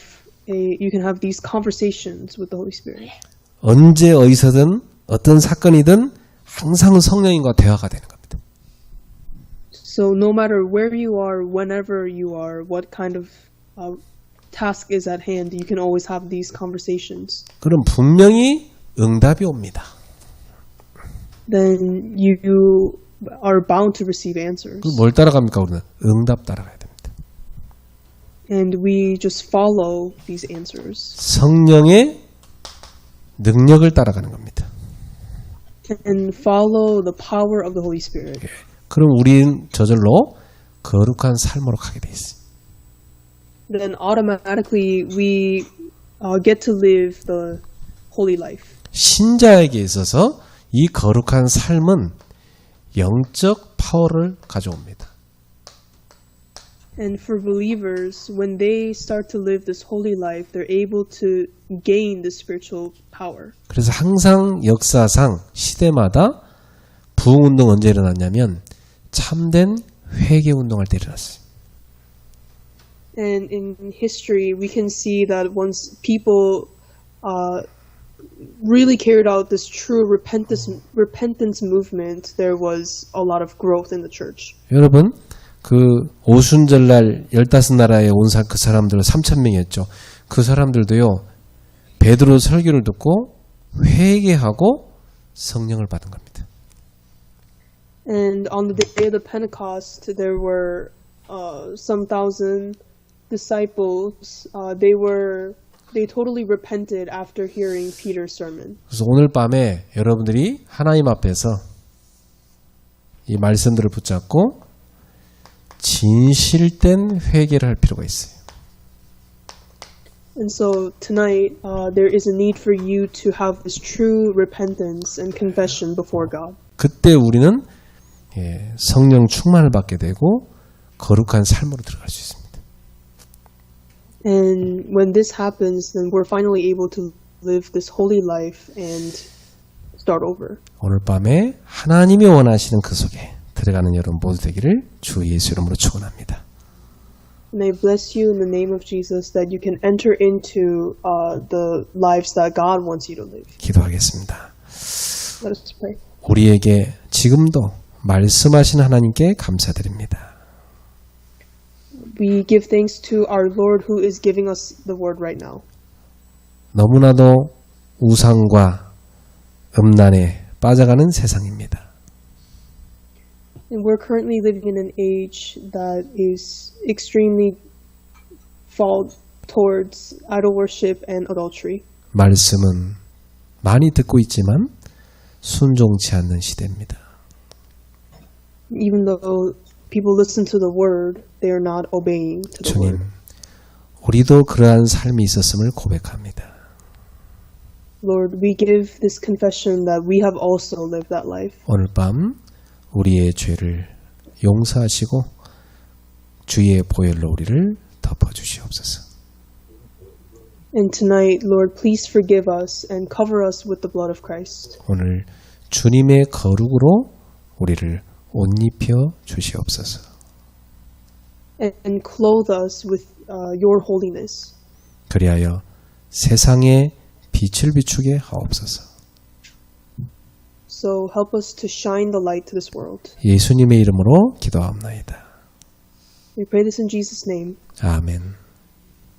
these conversations with the Holy Spirit. 언제 어디서든 어떤 사건이든 항상 성령님과 대화가 되는 겁니다. So no matter where you are, whenever you are, what kind of task is at hand, you can always have these conversations. 그럼 분명히 응답이 옵니다. Then you are bound to receive answers. 그럼 뭘 따라갑니까? 우리는 응답 따라가야 됩니다. And we just follow these answers. 성령의 능력을 따라가는 겁니다. And follow the power of the Holy Spirit. 그럼 우리는 저절로 거룩한 삶으로 가게 돼 있어요. Then automatically we get to live the holy life. 신자에게 있어서 이 거룩한 삶은 영적 파워를 가져옵니다. And for believers, when they start to live this holy life, they're able to gain the spiritual power. 그래서 항상 역사상 시대마다 부흥운동 언제 일어났냐면 참된 회개운동할 때 일어났어요. And in history, we can see that once people really carried out this true repentance movement, there was a lot of growth in the church. 여러분, 그 오순절날 15나라에 온 그 사람들 3,000명이었죠. 그 사람들도요, 베드로 설교를 듣고 회개하고 성령을 받은 겁니다. And on the day of the Pentecost, there were some thousand disciples. They totally repented after hearing Peter's sermon. 그래서 오늘 밤에 여러분들이 하나님 앞에서 이 말씀들을 붙잡고 진실된 회개를 할 필요가 있어요. And so tonight, there is a need for you to have this true repentance and confession before God. 그때 우리는 성령 충만을 받게 되고 거룩한 삶으로 들어갈 수 있습니다. And when this happens, then we're finally able to live this holy life and start over. 오늘 밤에 하나님이 원하시는 그 속에 들어가는 여러분 모두 되기를 주 예수 이름으로 축원합니다. And I bless you in the name of Jesus that you can enter into the lives that God wants you to live. 기도하겠습니다. Let us pray. 우리에게 지금도 말씀하신 하나님께 감사드립니다. We give thanks to our Lord who is giving us the word right now. 너무나도 우상과 음란에 빠져가는 세상입니다. And we're currently living in an age that is extremely fall towards idol worship and adultery. 말씀은 많이 듣고 있지만 순종치 않는 시대입니다. Even though people listen to the word, they are not obeying to the 주님, word. 우리도 그러한 삶이 있었음을 고백합니다. Lord, we give this confession that we have also lived that life. 오늘 밤 우리의 죄를 용서하시고 주의 보혈로 우리를 덮어주시옵소서. And tonight, Lord, please forgive us and cover us with the blood of Christ. 오늘 주님의 거룩으로 우리를 옷 입혀 주시옵소서. And clothe us with your holiness. 그리하여 세상에 빛을 비추게 하옵소서. So help us to shine the light to this world. 예수님의 이름으로 기도하옵나이다. We pray this in Jesus' name. 아멘.